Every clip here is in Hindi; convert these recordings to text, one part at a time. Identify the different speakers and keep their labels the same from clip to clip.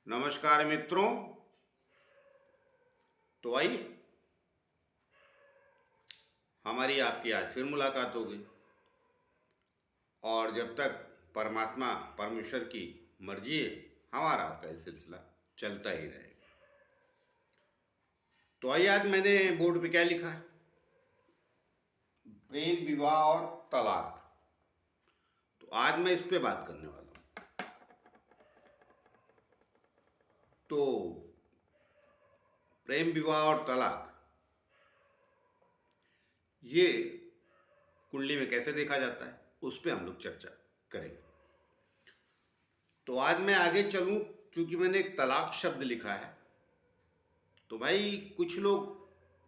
Speaker 1: नमस्कार मित्रों। तो आइए हमारी आपकी आज फिर मुलाकात हो गई और जब तक परमात्मा परमेश्वर की मर्जी है हमारा आपका ये सिलसिला चलता ही रहेगा। तो आइए आज मैंने बोर्ड पे क्या लिखा है, प्रेम विवाह और तलाक। तो आज मैं इस पे बात करने वाला हूँ। तो प्रेम विवाह और तलाक ये कुंडली में कैसे देखा जाता है उस पे हम लोग चर्चा करेंगे। तो आज मैं आगे चलूं, क्योंकि मैंने एक तलाक शब्द लिखा है। तो भाई कुछ लोग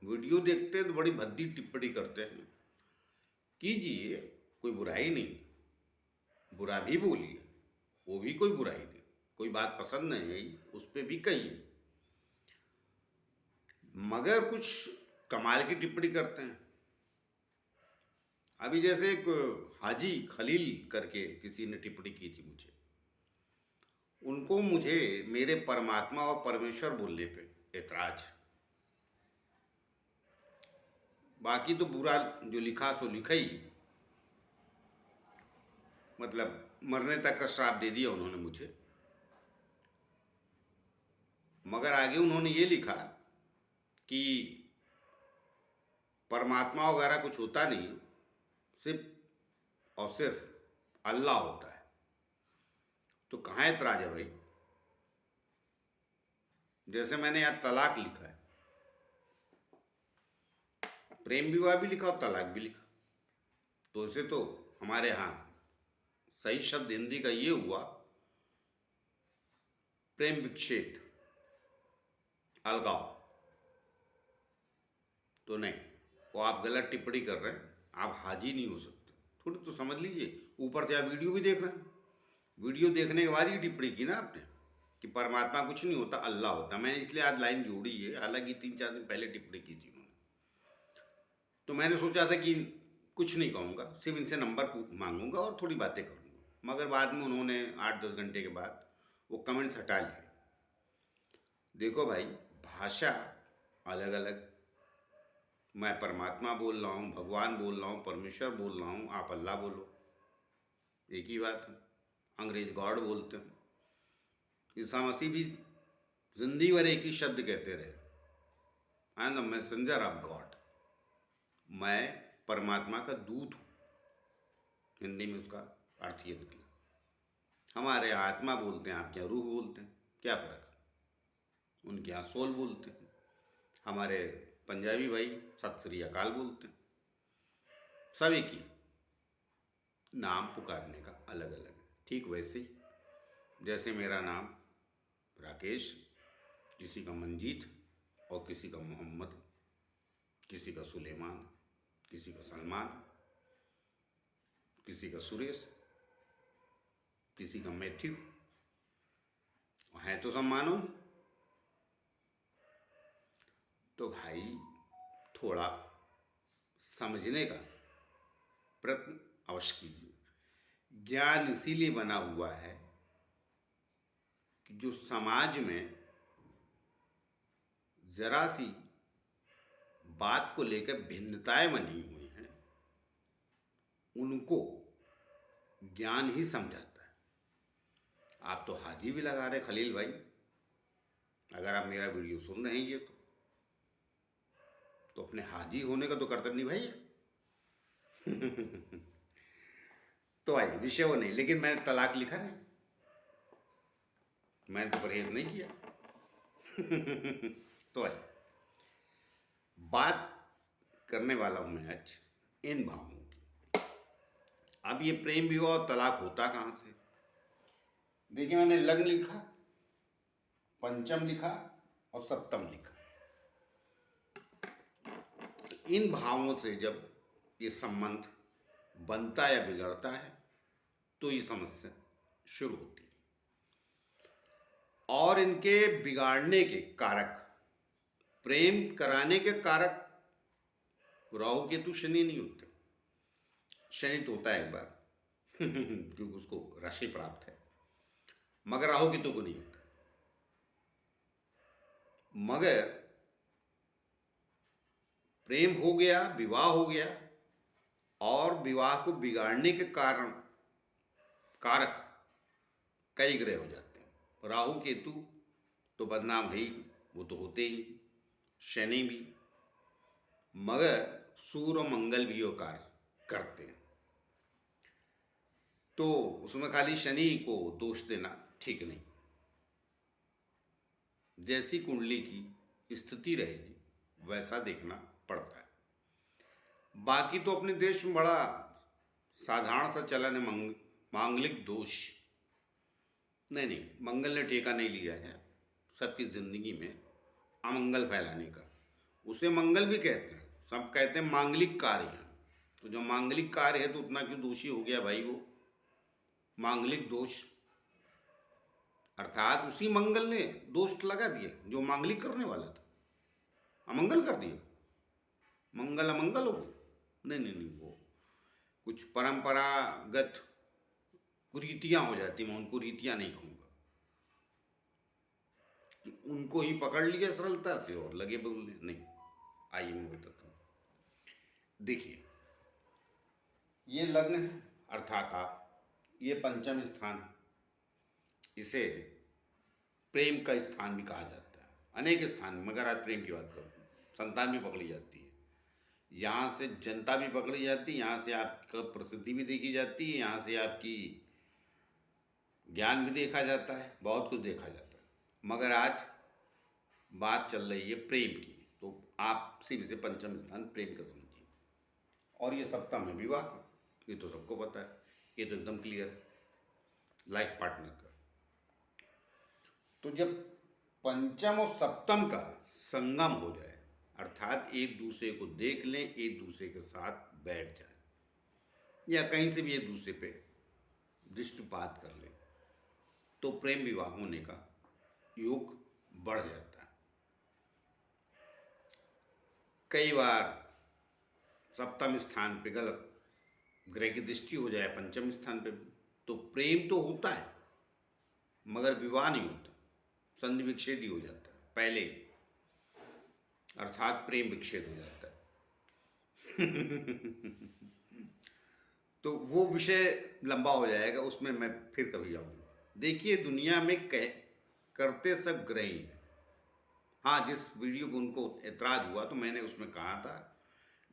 Speaker 1: वीडियो देखते हैं तो बड़ी भद्दी टिप्पणी करते हैं। कीजिए, कोई बुराई नहीं, बुरा भी बोलिए, वो भी कोई बुराई नहीं। कोई बात पसंद नहीं आई उस पर भी कहिए, मगर कुछ कमाल की टिप्पणी करते हैं। अभी जैसे एक हाजी खलील करके किसी ने टिप्पणी की थी मुझे, उनको मुझे मेरे परमात्मा और परमेश्वर बोलने पे ऐतराज। बाकी तो बुरा जो लिखा सो लिखा ही, मतलब मरने तक का श्राप दे दिया उन्होंने मुझे। मगर आगे उन्होंने ये लिखा कि परमात्मा वगैरह कुछ होता नहीं, सिर्फ और सिर्फ अल्लाह होता है। तो कहाँ ऐतराज है भाई? जैसे मैंने यहाँ तलाक लिखा है, प्रेम विवाह भी लिखा और तलाक भी लिखा, तो इसे तो हमारे यहाँ सही शब्द हिंदी का ये हुआ प्रेम विच्छेद, अलगाव। तो नहीं, वो आप गलत टिप्पणी कर रहे हैं, आप हाजी नहीं हो सकते। थोड़ी तो समझ लीजिए। ऊपर से आप वीडियो भी देख रहे हैं, वीडियो देखने के बाद ही टिप्पणी की ना आपने कि परमात्मा कुछ नहीं होता, अल्लाह होता। मैंने इसलिए आज लाइन जोड़ी है, हालांकि 3-4 दिन पहले टिप्पणी की थी उन्होंने। तो मैंने सोचा था कि कुछ नहीं कहूँगा, सिर्फ इनसे नंबर मांगूंगा और थोड़ी बातें करूँगा। मगर बाद में उन्होंने 8-10 घंटे के बाद वो कमेंट्स हटा लिए। देखो भाई, भाषा अलग अलग, मैं परमात्मा बोल रहा हूँ, भगवान बोल रहा हूँ, परमेश्वर बोल रहा हूँ, आप अल्लाह बोलो, एक ही बात है। अंग्रेज गॉड बोलते हैं, ईसा मसीह भी जिंदगी भर एक ही शब्द कहते रहे, I am the messenger of God, मैं परमात्मा का दूत हूँ। हिंदी में उसका अर्थ ये निकला। हमारे यहाँ आत्मा बोलते हैं, आपके यहाँ रूह बोलते हैं, क्या फ़र्क है? उनके यहाँ सोल बोलते हैं, हमारे पंजाबी भाई सत श्री अकाल बोलते हैं। सभी की नाम पुकारने का अलग अलग है। ठीक वैसे ही जैसे मेरा नाम राकेश, किसी का मंजीत और किसी का मोहम्मद, किसी का सुलेमान, किसी का सलमान, किसी का सुरेश, किसी का मैथ्यू, हैं तो सब मानो। तो भाई थोड़ा समझने का प्रयत्न अवश्य कीजिए। ज्ञान इसीलिए बना हुआ है कि जो समाज में जरा सी बात को लेकर भिन्नताएं बनी हुई हैं, उनको ज्ञान ही समझाता है। आप तो हाजी भी लगा रहे खलील भाई, अगर आप मेरा वीडियो सुन रहे हैं ये तो अपने हाजी होने का तो कर्तव्य निभाइए। तो आइए, विषय वो नहीं, लेकिन मैंने तलाक लिखा नहीं, मैंने तो परहेज नहीं किया। तो आइए, बात करने वाला हूं मैं आज इन भावों की। अब ये प्रेम विवाह और तलाक होता कहां से? देखिए, मैंने लग्न लिखा, पंचम लिखा और सप्तम लिखा। इन भावों से जब ये संबंध बनता या बिगड़ता है तो ये समस्या शुरू होती है। और इनके बिगाड़ने के कारक, प्रेम कराने के कारक राहु केतु शनि नहीं होते। शनि तो होता है एक बार क्योंकि उसको राशि प्राप्त है, मगर राहु केतु को नहीं होता। मगर प्रेम हो गया, विवाह हो गया, और विवाह को बिगाड़ने के कारक कई ग्रह हो जाते हैं। राहु केतु तो बदनाम है ही, वो तो होते ही, शनि भी, मगर सूर्य और मंगल भी वो कार्य करते हैं। तो उसमें खाली शनि को दोष देना ठीक नहीं। जैसी कुंडली की स्थिति रहेगी वैसा देखना पड़ता है। बाकी तो अपने देश में बड़ा साधारण सा चलन है मांगलिक दोष। नहीं नहीं, मंगल ने ठेका नहीं लिया है सबकी जिंदगी में अमंगल फैलाने का। उसे मंगल भी कहते हैं, सब कहते हैं मांगलिक कार्य है। तो जो मांगलिक कार्य है तो उतना क्यों दोषी हो गया भाई वो मांगलिक दोष? अर्थात उसी मंगल ने दोष लगा दिया जो मांगलिक करने वाला था, अमंगल कर दिया, मंगल अमंगल हो गया। नहीं नहीं नहीं, वो कुछ परंपरागत कुरीतियां हो जाती, मैं उनको रीतियां नहीं कहूँगा, कि उनको ही पकड़ लिया सरलता से और लगे बोलने। नहीं, आइए मैं बताता हूँ। देखिए, ये लग्न है, अर्थात आप, ये पंचम स्थान, इसे प्रेम का स्थान भी कहा जाता है, अनेक स्थान, मगर आज प्रेम की बात करूँ, संतान भी पकड़ी जाती है, यहाँ से जनता भी पकड़ी जाती है, यहाँ से आपका प्रसिद्धि भी देखी जाती है, यहाँ से आपकी ज्ञान भी देखा जाता है, बहुत कुछ देखा जाता है। मगर आज बात चल रही है प्रेम की, तो आप सिर्फ इसे पंचम स्थान प्रेम का समझिए, और ये सप्तम है विवाह का, ये तो सबको पता है, ये तो एकदम क्लियर है लाइफ पार्टनर का। तो जब पंचम और सप्तम का संगम हो जाए, अर्थात एक दूसरे को देख लें, एक दूसरे के साथ बैठ जाए, या कहीं से भी एक दूसरे पे दृष्टिपात कर लें, तो प्रेम विवाह होने का योग बढ़ जाता है। कई बार सप्तम स्थान पे गलत ग्रह की दृष्टि हो जाए पंचम स्थान पे, तो प्रेम तो होता है मगर विवाह नहीं होता, संधि विच्छेद ही हो जाता है पहले, अर्थात प्रेम विच्छेद हो जाता है। तो वो विषय लंबा हो जाएगा, उसमें मैं फिर कभी आऊँगा। देखिए, दुनिया में करते सब ग्रह ही हैं। हाँ, जिस वीडियो को उनको ऐतराज हुआ तो मैंने उसमें कहा था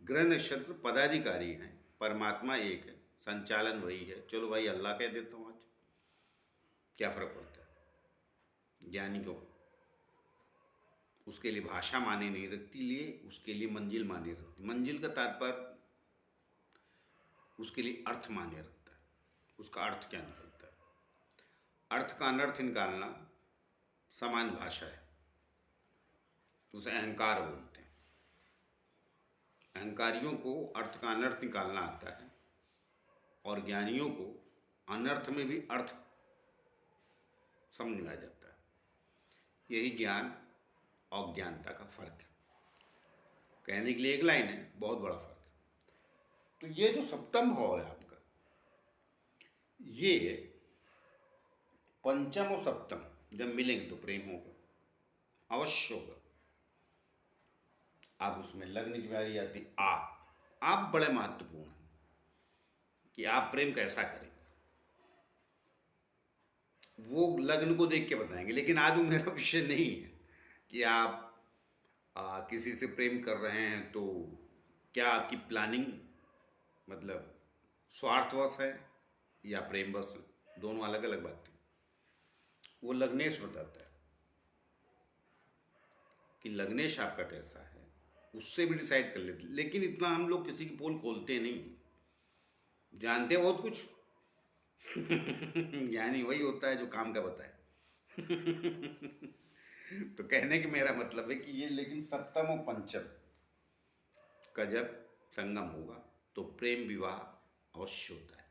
Speaker 1: ग्रह नक्षत्र पदाधिकारी हैं, परमात्मा एक है, संचालन वही है। चलो भाई, अल्लाह कह देता हूँ, आज क्या फर्क पड़ता है? ज्ञानी को उसके लिए भाषा माने नहीं रखती, लिए उसके लिए मंजिल माने रखती। मंजिल का तात्पर्य उसके लिए अर्थ माने रखता है, उसका अर्थ क्या निकलता है। अर्थ का अनर्थ निकालना समान भाषा है, उसे अहंकार बोलते हैं। अहंकारियों को अर्थ का अनर्थ निकालना आता है, और ज्ञानियों को अनर्थ में भी अर्थ समझ में आ जाता है। यही ज्ञान और ज्ञानता का फर्क है। कहने के लिए एक लाइन है, बहुत बड़ा फर्क है। तो ये जो सप्तम भाव है आपका, ये पंचम और सप्तम जब मिलेंगे तो प्रेम होगा, अवश्य होगा। अब उसमें लग्न की बारी आती, आप बड़े महत्वपूर्ण हैं कि आप प्रेम कैसा करेंगे, वो लग्न को देख के बताएंगे। लेकिन आज वो मेरा विषय नहीं है कि आप किसी से प्रेम कर रहे हैं तो क्या आपकी प्लानिंग मतलब स्वार्थवश है या प्रेमवश है, दोनों अलग अलग बातें। वो लग्नेश बताता है कि लग्नेश आपका कैसा है, उससे भी डिसाइड कर लेते। लेकिन इतना हम लोग किसी की पोल खोलते नहीं, जानते बहुत कुछ। ज्ञानी वही होता है जो काम का बताए। तो कहने की मेरा मतलब है कि ये, लेकिन सप्तम और पंचम का जब संगम होगा तो प्रेम विवाह अवश्य होता है,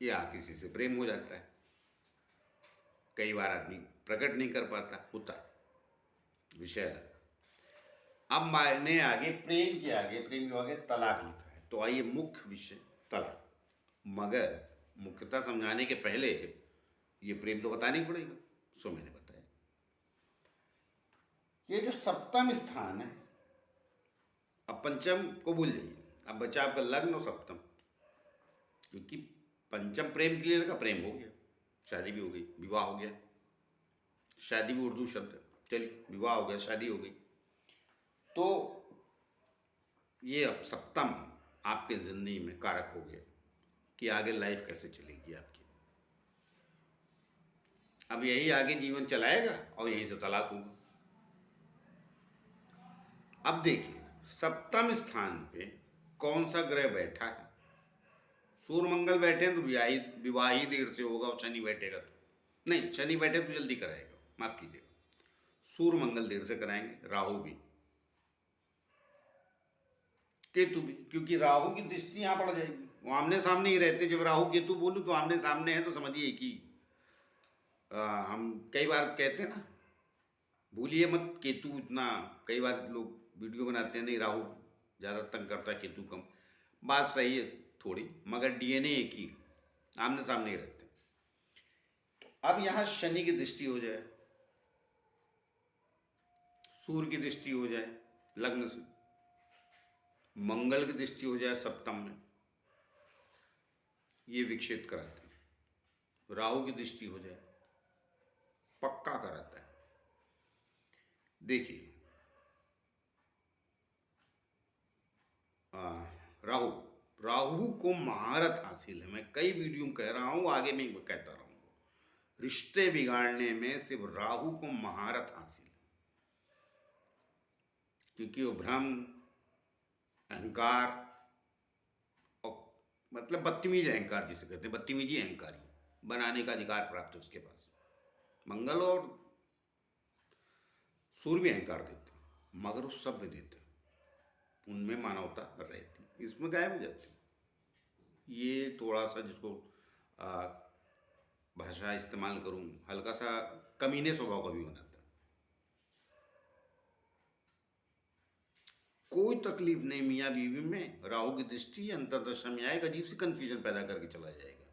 Speaker 1: या किसी से प्रेम हो जाता है। कई बार आदमी प्रकट नहीं कर पाता, होता विषय अलग। अब मैंने आगे प्रेम के आगे, प्रेम के आगे तलाक लिखा है, तो आइए मुख्य विषय तलाक। मगर मुख्यता समझाने के पहले ये प्रेम तो बताना ही पड़ेगा, सो मैंने बताया। ये जो सप्तम स्थान है, अब पंचम को भूल जाइए, अब बचा आपका लग्न और सप्तम, क्योंकि पंचम प्रेम के लिए लगा, प्रेम हो गया, शादी भी हो गई, विवाह हो गया, शादी भी उर्दू शब्द है, चलिए विवाह हो गया, शादी हो गई। तो ये अब सप्तम आपके जिंदगी में कारक हो गया कि आगे लाइफ कैसे चलेगी आपकी। अब यही आगे जीवन चलाएगा और यहीं से तलाक होगा। अब देखिए सप्तम स्थान पे कौन सा ग्रह बैठा है। सूर्य मंगल बैठे हैं तो विवाह ही देर से होगा, और शनि बैठेगा तो नहीं, शनि बैठे तो जल्दी कराएगा, माफ कीजिएगा, सूर्य मंगल देर से कराएंगे, राहु भी, केतु भी, क्योंकि राहु की दृष्टि यहाँ पड़ जाएगी, वो आमने सामने ही रहते। जब राहु केतु बोलूं तो आमने सामने है तो समझिए कि हम कई बार कहते हैं ना, भूलिए मत केतु इतना, कई बार लोग वीडियो बनाते हैं नहीं राहु ज़्यादा तंग करता है केतु कम, बात सही है थोड़ी, मगर डीएनए एक ही, आमने सामने ही रहते हैं। अब यहाँ शनि की दृष्टि हो जाए, सूर्य की दृष्टि हो जाए लग्न से, मंगल की दृष्टि हो जाए सप्तम में, ये विक्षेप कराते हैं। राहु की दृष्टि हो जाए, पक्का कराता है। देखिए राहु, राहु को महारत हासिल है, मैं कई वीडियो में कह रहा हूं, आगे मैं कहता रहूंगा, रिश्ते बिगाड़ने में सिर्फ राहु को महारत हासिल है, क्योंकि वो भ्रम, अहंकार और मतलब बदतमीज अहंकार जिसे कहते हैं, बदतमीजी अहंकारी बनाने का अधिकार प्राप्त है उसके पास। मंगल और सूर्य भी अहंकार देते हैं, मगर वो सब में देते हैं, उनमें मानवता रहती, इसमें गायब हो जाती। ये थोड़ा सा जिसको भाषा इस्तेमाल करूं, हल्का सा कमीने स्वभाव का भी बनाता है। कोई तकलीफ नहीं मियाँ बीवी में, राहु की दृष्टि अंतरदशा में आएगा, अजीब सी कंफ्यूजन पैदा करके चला जाएगा।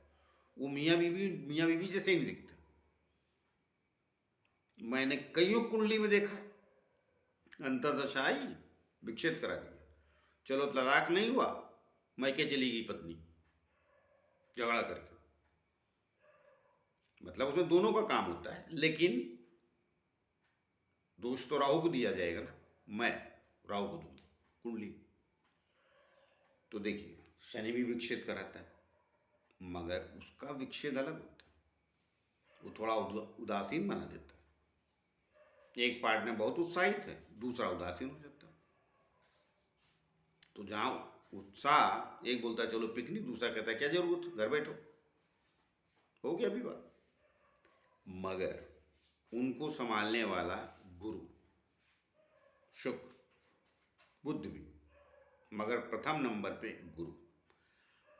Speaker 1: वो मियाँ बीवी जैसे ही नहीं दिखते। मैंने कईयों कुंडली में देखा, अंतरदशा आई, विक्षेप करा दिया, चलो तलाक नहीं हुआ, मैके चली गई पत्नी झगड़ा करके, मतलब उसमें दोनों का काम होता है, लेकिन दोष तो राहु को दिया जाएगा ना, मैं राहु को दूंगा कुंडली। तो देखिए शनि भी विक्षेप कराता है, मगर उसका विक्षेप अलग होता है, वो थोड़ा उदासीन बना देता है। एक पार्टनर बहुत उत्साहित है, दूसरा उदासीन हो जाता है। तो जहां उत्साह, एक बोलता है चलो पिकनिक, दूसरा कहता है क्या जरूरत, घर बैठो, हो गया विवाह। मगर उनको संभालने वाला गुरु, शुक्र, बुद्ध भी, मगर प्रथम नंबर पे गुरु।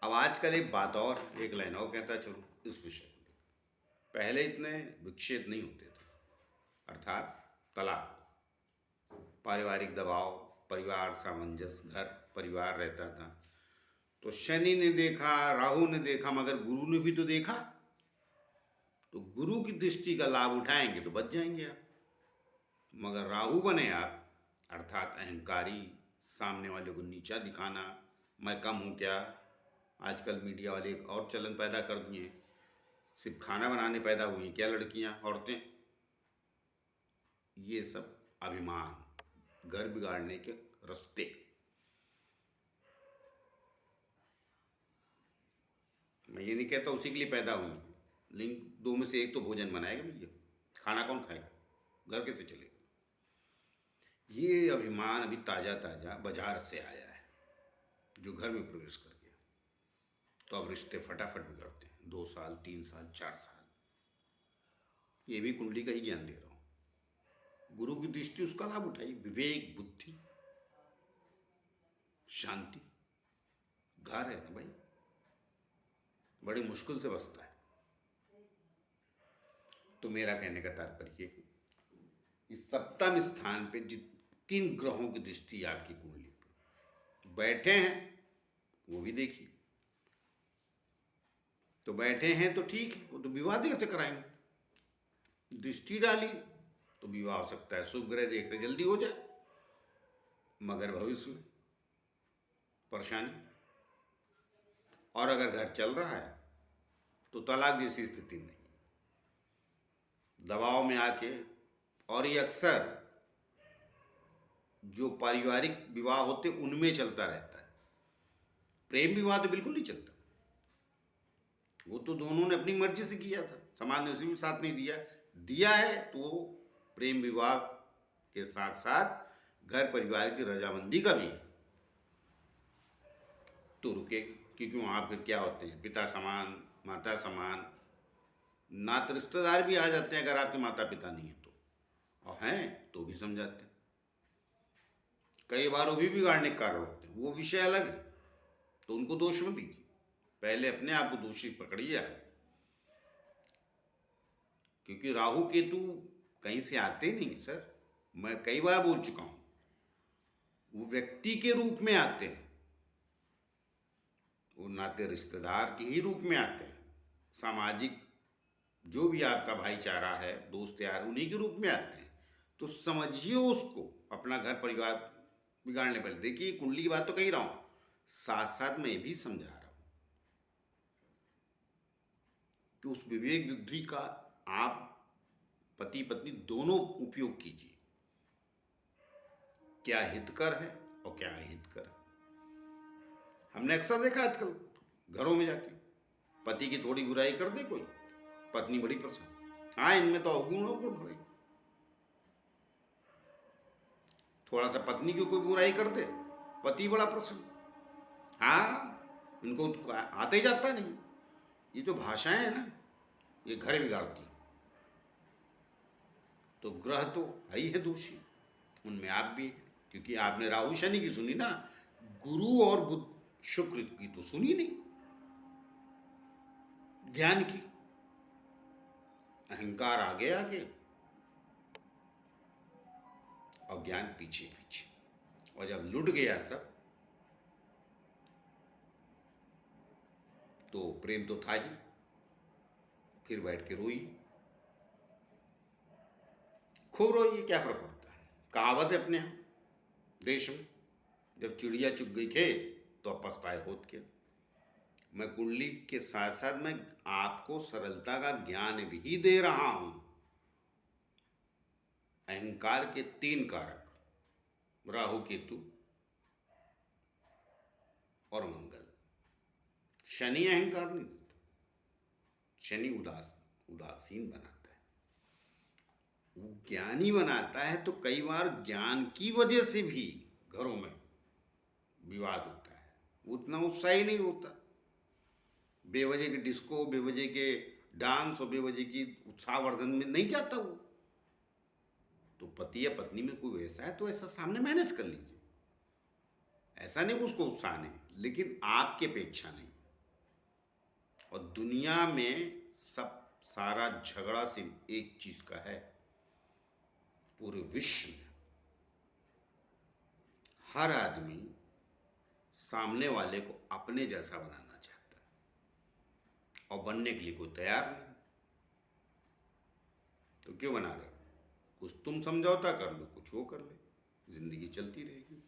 Speaker 1: अब आजकल एक बात और, एक लाइन और कहता है चलो इस विषय को लेकर, पहले इतने विक्षेप नहीं होते थे, अर्थात तलाक, पारिवारिक दबाव, परिवार सामंजस्य, घर परिवार रहता था। तो शनि ने देखा, राहु ने देखा, मगर गुरु ने भी तो देखा, तो गुरु की दृष्टि का लाभ उठाएंगे तो बच जाएंगे आप। मगर राहु बने आप, अर्थात अहंकारी, सामने वाले को नीचा दिखाना, मैं कम हूँ क्या, आजकल मीडिया वाले एक और चलन पैदा कर दिए, सिर्फ खाना बनाने पैदा हुई क्या लड़कियां, औरतें, ये सब अभिमान, घर बिगाड़ने के रास्ते। मैं ये नहीं कहता उसी के लिए पैदा हुई, लेकिन दो में से एक तो भोजन बनाएगा भैया, खाना कौन खाएगा, घर कैसे चलेगा। ये अभिमान अभी ताज़ा ताज़ा बाजार से आया है, जो घर में प्रवेश कर गया, तो अब रिश्ते फटाफट बिगड़ते हैं, 2 साल 3 साल 4 साल। ये भी कुंडली का ही ज्ञान दे रहा हूँ। गुरु की दृष्टि, उसका लाभ उठाइए, विवेक, बुद्धि, शांति, घर है ना भाई, बड़ी मुश्किल से बसता है। तो मेरा कहने का तात्पर्य इस सप्तम स्थान पे किन ग्रहों की दृष्टि आपकी कुंडली पर बैठे हैं वो भी देखिए। तो बैठे हैं तो ठीक है, वो तो विवाह देर से कराएंगे, दृष्टि डाली तो विवाह हो सकता है, शुभ ग्रह देख रहे जल्दी हो जाए, मगर भविष्य में परेशानी। और अगर घर चल रहा है तो तलाक जैसी स्थिति नहीं, दबाव में आके। और ये अक्सर जो पारिवारिक विवाह होते उनमें चलता रहता है, प्रेम विवाह तो बिल्कुल नहीं चलता। वो तो दोनों ने अपनी मर्जी से किया था, समाज ने उसे भी साथ नहीं दिया, दिया है तो प्रेम विवाह के साथ साथ घर परिवार की रजामंदी का भी है, तो रुके। क्योंकि वहाँ फिर क्या होते हैं, पिता समान माता समान, नाते रिश्तेदार भी आ जाते हैं अगर आपके माता पिता नहीं है तो, और हैं तो भी समझाते हैं। कई बार वो भी बिगाड़ने के कारण होते हैं, वो विषय अलग है, तो उनको दोष मत दीजिए, पहले अपने आप को दोषी पकड़िए आप। क्योंकि राहु केतु कहीं से आते नहीं सर, मैं कई बार बोल चुका हूं, वो व्यक्ति के रूप में आते हैं, वो नाते रिश्तेदार के ही रूप में आते हैं, सामाजिक जो भी आपका भाईचारा है, दोस्त यार, उन्हीं के रूप में आते हैं। तो समझिए उसको, अपना घर परिवार बिगाड़ने पर। देखिए कुंडली की बात तो कही रहा हूं, साथ साथ मैं भी समझा रहा हूं कि उस विवेक बुद्धि का आप पति पत्नी दोनों उपयोग कीजिए, क्या हितकर है और क्या अहितकर है। हमने अक्सर देखा आजकल घरों में जाके, पति की थोड़ी बुराई कर दे कोई, पत्नी बड़ी प्रसन्न, हाँ इनमें तो अवगुण हो भाई। थोड़ा सा पत्नी की कोई बुराई कर दे, पति बड़ा प्रसन्न, हाँ इनको तो आते ही जाता नहीं। ये जो भाषाएं हैं ना, ये घर बिगाड़ती। तो ग्रह तो है ही है दोषी, उनमें आप भी हैं, क्योंकि आपने राहु शनि की सुनी ना, गुरु और बुध शुक्र की तो सुनी नहीं, ज्ञान की। अहंकार आगे आगे और ज्ञान पीछे पीछे, और जब लुट गया सब तो प्रेम तो था ही, फिर बैठ के रोई, खूब रोई, क्या फर्क पड़ता है। कहावत है अपने यहाँ देश में, जब चिड़िया चुग गई खेत तो अब पछताए होत के। मैं कुंडली के साथ साथ मैं आपको सरलता का ज्ञान भी दे रहा हूं। अहंकार के 3 कारक, राहु केतु और मंगल। शनि अहंकार नहीं देता, शनि उदासीन बनाता है, वो ज्ञानी बनाता है। तो कई बार ज्ञान की वजह से भी घरों में विवाद होता है, उतना उत्साही नहीं होता। बेवजह के डिस्को, बेवजह के डांस और बेवजह की उत्साहवर्धन में नहीं जाता वो। तो पति या पत्नी में कोई वैसा है तो ऐसा सामने मैनेज कर लीजिए, ऐसा नहीं कि उसको उत्साह नहीं, लेकिन आपके अपेक्षा नहीं। और दुनिया में सब सारा झगड़ा सिर्फ एक चीज का है, पूरे विश्व में हर आदमी सामने वाले को अपने जैसा बनाना चाहता है, और बनने के लिए कोई तैयार नहीं। तो क्यों बना रहे हो? कुछ तुम समझौता कर लो, कुछ वो कर ले, जिंदगी चलती रहेगी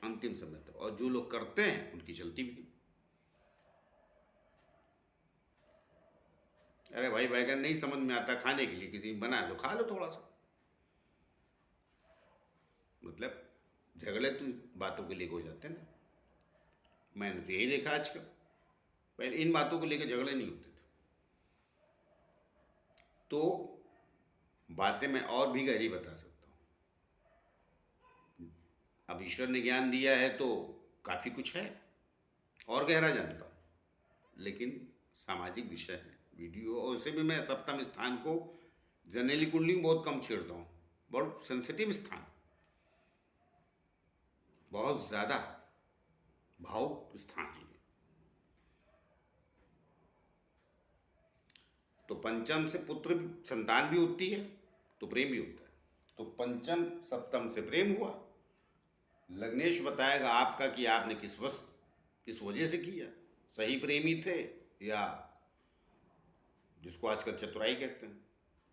Speaker 1: अंतिम समय तक। और जो लोग करते हैं उनकी चलती भी नहीं। अरे भाई बैगन नहीं समझ में आता खाने के लिए, किसी ने बना लो, खा लो थोड़ा सा। मतलब झगड़े तो बातों के लिए हो जाते हैं ना। मैंने तो यही देखा आजकल, पहले इन बातों को लेकर झगड़े नहीं होते थे। तो बातें मैं और भी गहरी बता सकता हूँ। अब ईश्वर ने ज्ञान दिया है तो काफ़ी कुछ है, और गहरा जानता हूँ, लेकिन सामाजिक विषय है वीडियो। और उसे भी मैं सप्तम स्थान को जनरली कुंडली में बहुत कम छेड़ता हूँ, बहुत सेंसिटिव स्थान, बहुत ज़्यादा भावुक स्थान है। तो पंचम से पुत्र संतान भी होती है तो प्रेम भी होता है। तो पंचम सप्तम से प्रेम हुआ, लग्नेश बताएगा आपका कि आपने किस वजह से किया, सही प्रेमी थे या जिसको आजकल चतुराई कहते हैं,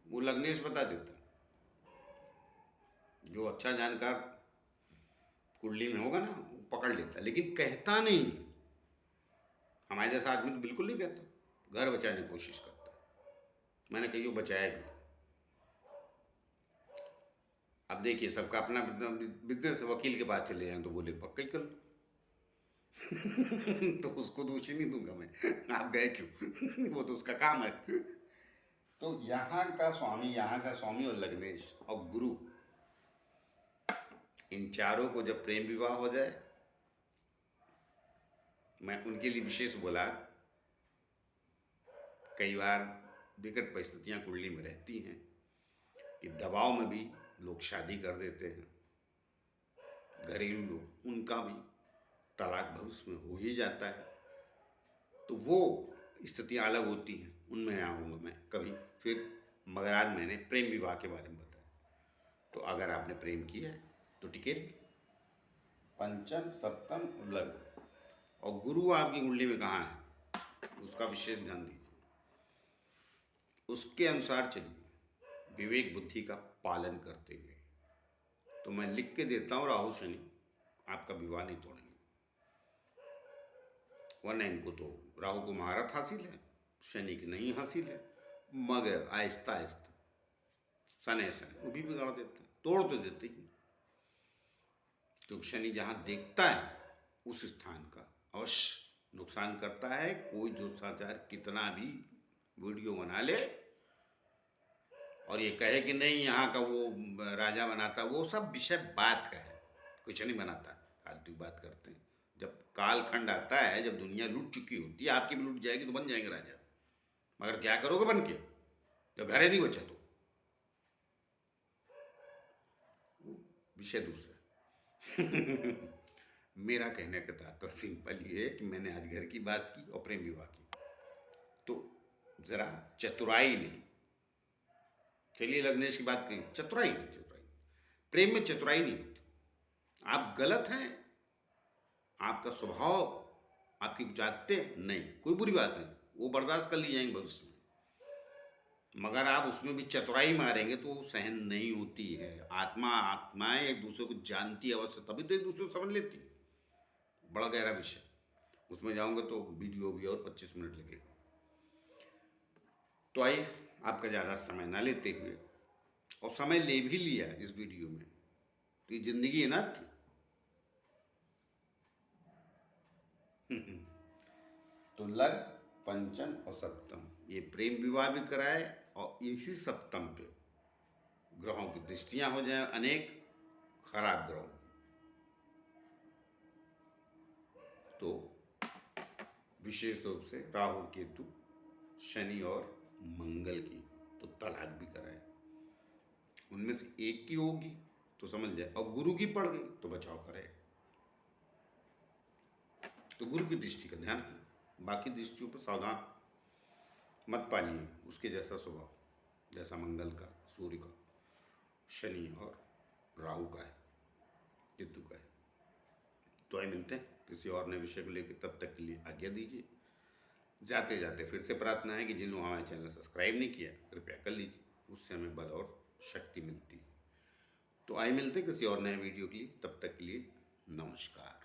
Speaker 1: वो लग्नेश बता देता है। जो अच्छा जानकार कुंडली में होगा ना वो पकड़ लेता है, लेकिन कहता नहीं। हमारे जैसा आदमी तो बिल्कुल नहीं कहता, घर बचाने की कोशिश करता है। मैंने कहीं बचाया भी। अब देखिए सबका अपना बिजनेस, वकील के पास चले जाएं तो बोले पक्का ही कर लो। तो उसको दोषी नहीं दूंगा मैं, आप गए क्यों? वो तो उसका काम है। तो यहाँ का स्वामी और लग्नेश और गुरु, इन चारों को जब प्रेम विवाह हो जाए, मैं उनके लिए विशेष बोला। कई बार विकट परिस्थितियां कुंडली में रहती हैं कि दबाव में भी लोग शादी कर देते हैं, घरेलू लोग, उनका भी तलाक भविष्य में हो ही जाता है। तो वो स्थितियां अलग होती हैं, उनमें आऊँगा मैं कभी फिर। मगर आज मैंने प्रेम विवाह के बारे में बताया। तो अगर आपने प्रेम किया है तो टिके रहिए। पंचम सप्तम लग्न और गुरु आपकी कुंडली में कहाँ है उसका विशेष ध्यान दीजिए, उसके अनुसार चलिए, विवेक बुद्धि का पालन करते हुए। तो मैं लिख के देता हूँ, राहु शनि आपका विवाह नहीं तोड़ेंगे, वरना इनको तो राहु को महारत हासिल है, शनि की नहीं हासिल है, मगर आहिस्ता आहिस्ता सने सने वो भी बिगाड़ देते हैं, तोड़ तो देते ही। तो शनि जहाँ देखता है उस स्थान का अवश्य नुकसान करता है। कोई ज्योतिषाचार्य कितना भी वीडियो बना ले और ये कहे कि नहीं यहाँ का वो राजा बनाता, वो सब विषय बात का है, कुछ नहीं बनाता, फालतू बात करते हैं। जब कालखंड आता है, जब दुनिया लूट चुकी होती है, आपकी भी लूट जाएगी तो बन जाएंगे राजा, मगर क्या करोगे बन के जब घर नहीं बचा तो? विषय दूसरा। मेरा कहने का तात्पर्य सिंपल ये है कि मैंने आज घर की बात की और प्रेम विवाह की, तो जरा चतुराई नहीं। चलिए लग्नेश की बात कही, चतुराई नहीं, चतुराई प्रेम में चतुराई नहीं होती। आप गलत हैं, आपका स्वभाव, आपकी कुछ आदतें नहीं, कोई बुरी बात नहीं, वो बर्दाश्त कर ली जाएंगे भविष्य में, मगर आप उसमें भी चतुराई मारेंगे तो वो सहन नहीं होती है। आत्माएं एक दूसरे को जानती अवश्य, तभी तो एक दूसरे को समझ लेती। बड़ा गहरा विषय, उसमें जाऊंगा तो वीडियो भी और 25 मिनट लगेगा। तो आइए आपका ज़्यादा समय ना लेते हुए, और समय ले भी लिया इस वीडियो में, तो ये जिंदगी है ना आपकी। तो लग पंचम और सप्तम, ये प्रेम विवाह भी कराए और इसी सप्तम पे ग्रहों की दृष्टियां हो जाए, अनेक खराब ग्रहों की, तो विशेष रूप से राहु केतु शनि और मंगल की, तो तलाक भी कराए। उनमें से एक की होगी तो समझ जाए, और गुरु की पड़ गई तो बचाव करे। तो गुरु की दृष्टि का ध्यान रखिए, बाकी दृष्टियों पर सावधान मत पालिए। उसके जैसा स्वभाव जैसा मंगल का, सूर्य का, शनि और राहु का है, केतु का है। तो आइए मिलते हैं किसी और नए विषय को लेकर, तब तक के लिए आज्ञा दीजिए। जाते जाते फिर से प्रार्थना है कि जिन लोगों ने हमारे चैनल सब्सक्राइब नहीं किया कृपया कर लीजिए, उससे हमें बल और शक्ति मिलती है। तो आइए मिलते हैं किसी और नए वीडियो के लिए, तब तक के लिए नमस्कार।